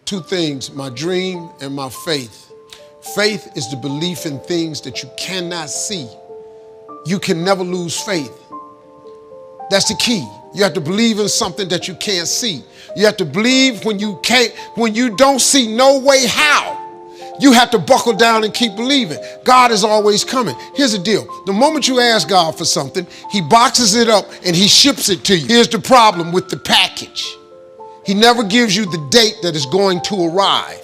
Two things, my dream and my faith. Faith is the belief in things that you cannot see. You can never lose faith. That's the key. You have to believe in something that you can't see. You have to believe when you don't see no way how. You have to buckle down and keep believing. God is always coming. Here's the deal. The moment you ask God for something, he boxes it up and he ships it to you. Here's the problem with the package. He never gives you the date that it's going to arrive.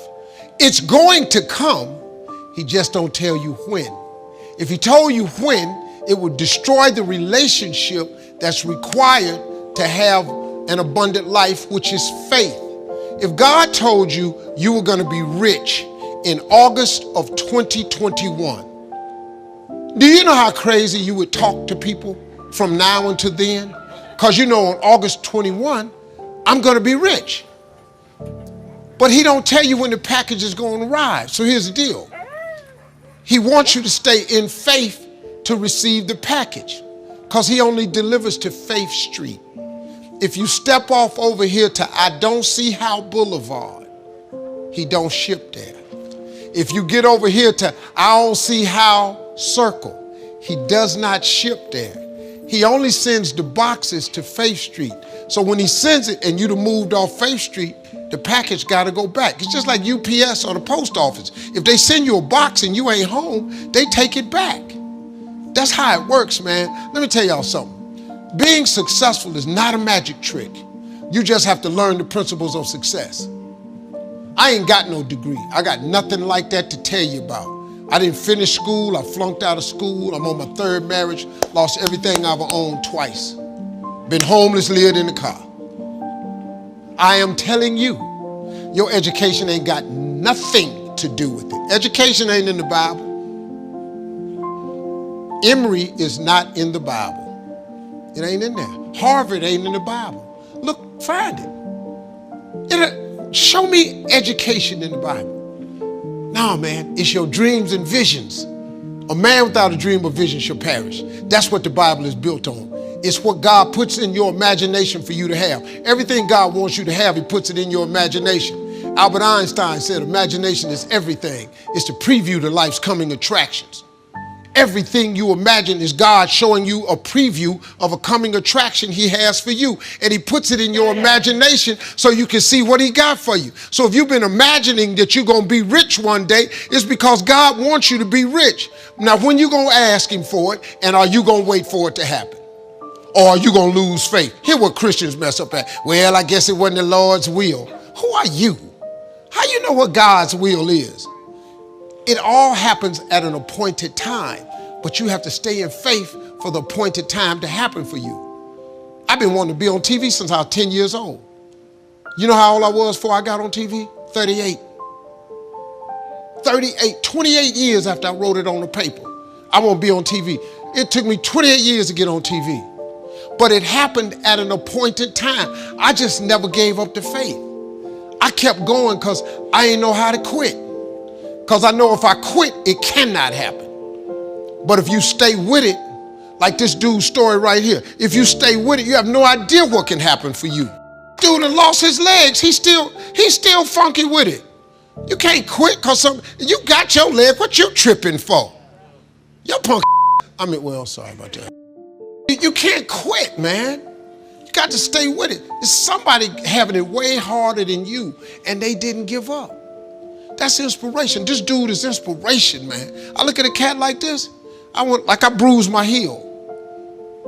It's going to come. He just don't tell you when. If he told you when, it would destroy the relationship that's required to have an abundant life, which is faith. If God told you you were going to be rich in August of 2021, do you know how crazy you would talk to people from now until then? Because you know on August 21, I'm going to be rich. But he don't tell you when the package is going to arrive. So here's the deal. He wants you to stay in faith to receive the package because he only delivers to Faith Street. If you step off over here to I Don't See How Boulevard, he don't ship there. If you get over here to I Don't See How Circle, he does not ship there. He only sends the boxes to Faith Street. So when he sends it and you'd have moved off Faith Street, the package got to go back. It's just like UPS or the post office. If they send you a box and you ain't home, they take it back. That's how it works, man. Let me tell y'all something. Being successful is not a magic trick. You just have to learn the principles of success. I ain't got no degree. I got nothing like that to tell you about. I didn't finish school. I flunked out of school. I'm on my third marriage. Lost everything I've owned twice. Been homeless, lived in the car. I am telling you, your education ain't got nothing to do with it. Education ain't in the Bible. Emory is not in the Bible. It ain't in there. Harvard ain't in the Bible. Look, find it. Show me education in the Bible. No, man, it's your dreams and visions. A man without a dream or vision shall perish. That's what the Bible is built on. It's what God puts in your imagination for you to have. Everything God wants you to have, he puts it in your imagination. Albert Einstein said imagination is everything. It's the preview to life's coming attractions. Everything you imagine is God showing you a preview of a coming attraction he has for you. And he puts it in your imagination so you can see what he got for you. So if you've been imagining that you're going to be rich one day, it's because God wants you to be rich. Now, when you going to ask him for it, and are you going to wait for it to happen? Or are you going to lose faith? Here's what Christians mess up at. Well, I guess it wasn't the Lord's will. Who are you? How you know what God's will is? It all happens at an appointed time, but you have to stay in faith for the appointed time to happen for you. I've been wanting to be on TV since I was 10 years old. You know how old I was before I got on TV? 38. 28 years after I wrote it on the paper. I want to be on TV. It took me 28 years to get on TV. But it happened at an appointed time. I just never gave up the faith. I kept going because I didn't know how to quit. Because I know if I quit, it cannot happen. But if you stay with it, like this dude's story right here, if you stay with it, you have no idea what can happen for you. Dude that lost his legs, he's still funky with it. You can't quit because you got your leg. What you tripping for? Your punk. Sorry about that. You can't quit, man. You got to stay with it. It's somebody having it way harder than you, and they didn't give up. That's inspiration. This dude is inspiration, man. I look at a cat like this, I bruised my heel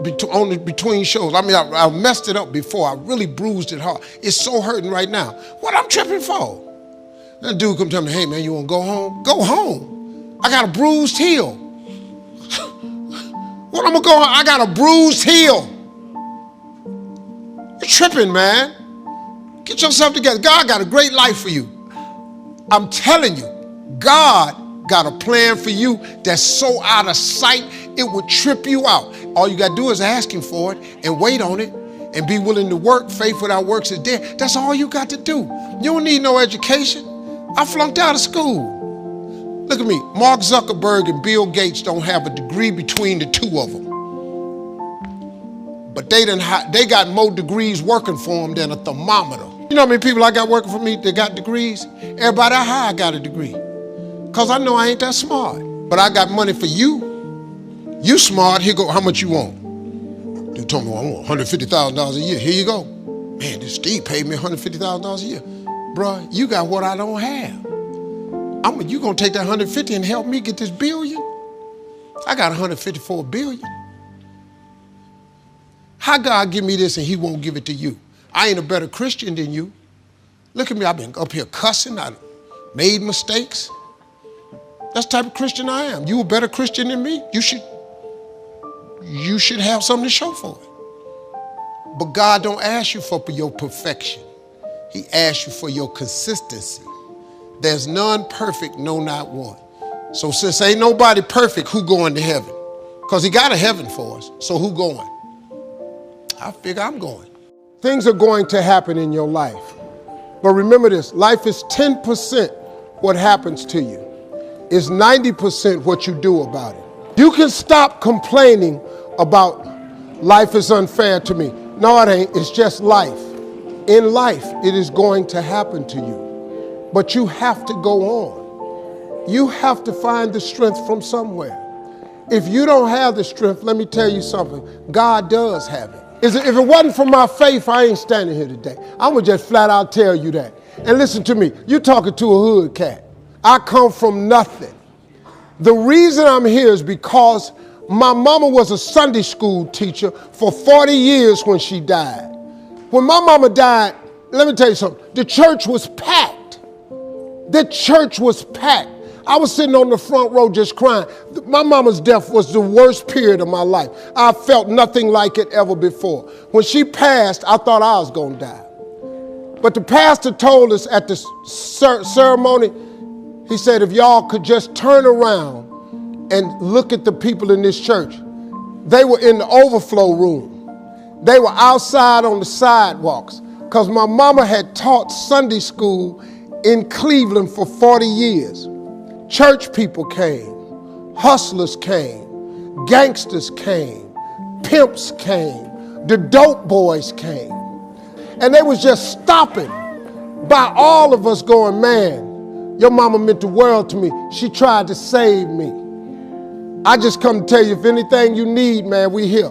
between shows. I mean, I messed it up before. I really bruised it hard. It's so hurting right now. What I'm tripping for? That dude come tell me, hey, man, you want to go home? Go home. I got a bruised heel. What I'm going to go home? I got a bruised heel. You're tripping, man. Get yourself together. God got a great life for you. I'm telling you, God got a plan for you that's so out of sight, it would trip you out. All you got to do is ask him for it and wait on it and be willing to work. Faith without works is dead. That's all you got to do. You don't need no education. I flunked out of school. Look at me. Mark Zuckerberg and Bill Gates don't have a degree between the two of them. But they got more degrees working for them than a thermometer. You know how many people I got working for me that got degrees? Everybody I hire got a degree. Because I know I ain't that smart. But I got money for you. You smart, here go, how much you want? They told me, well, I want $150,000 a year. Here you go. Man, this Steve paid me $150,000 a year. Bruh, you got what I don't have. You gonna take that 150 and help me get this billion? I got 154 billion. How God give me this and he won't give it to you? I ain't a better Christian than you. Look at me, I've been up here cussing, I made mistakes. That's the type of Christian I am. You a better Christian than me? You should have something to show for it. But God don't ask you for your perfection. He asks you for your consistency. There's none perfect, no, not one. So since ain't nobody perfect, who going to heaven? Because he got a heaven for us. So who going? I figure I'm going. Things are going to happen in your life. But remember this, life is 10% what happens to you. It's 90% what you do about it. You can stop complaining about life is unfair to me. No, it ain't. It's just life. In life, it is going to happen to you. But you have to go on. You have to find the strength from somewhere. If you don't have the strength, let me tell you something. God does have it. If it wasn't for my faith, I ain't standing here today. I'm going to just flat out tell you that. And listen to me. You're talking to a hood cat. I come from nothing. The reason I'm here is because my mama was a Sunday school teacher for 40 years when she died. When my mama died, let me tell you something. The church was packed. The church was packed. I was sitting on the front row just crying. My mama's death was the worst period of my life. I felt nothing like it ever before. When she passed, I thought I was going to die. But the pastor told us at the ceremony, he said, if y'all could just turn around and look at the people in this church. They were in the overflow room. They were outside on the sidewalks because my mama had taught Sunday school in Cleveland for 40 years. Church people came, hustlers came, gangsters came, pimps came, the dope boys came. And they was just stopping by all of us going, man, your mama meant the world to me. She tried to save me. I just come to tell you, if anything you need, man, we here.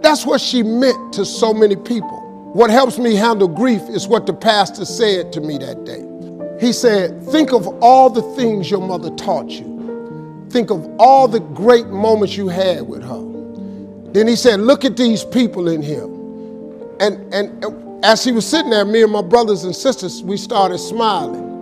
That's what she meant to so many people. What helps me handle grief is what the pastor said to me that day. He said, think of all the things your mother taught you. Think of all the great moments you had with her. Then he said, look at these people in here. And as he was sitting there, me and my brothers and sisters, we started smiling.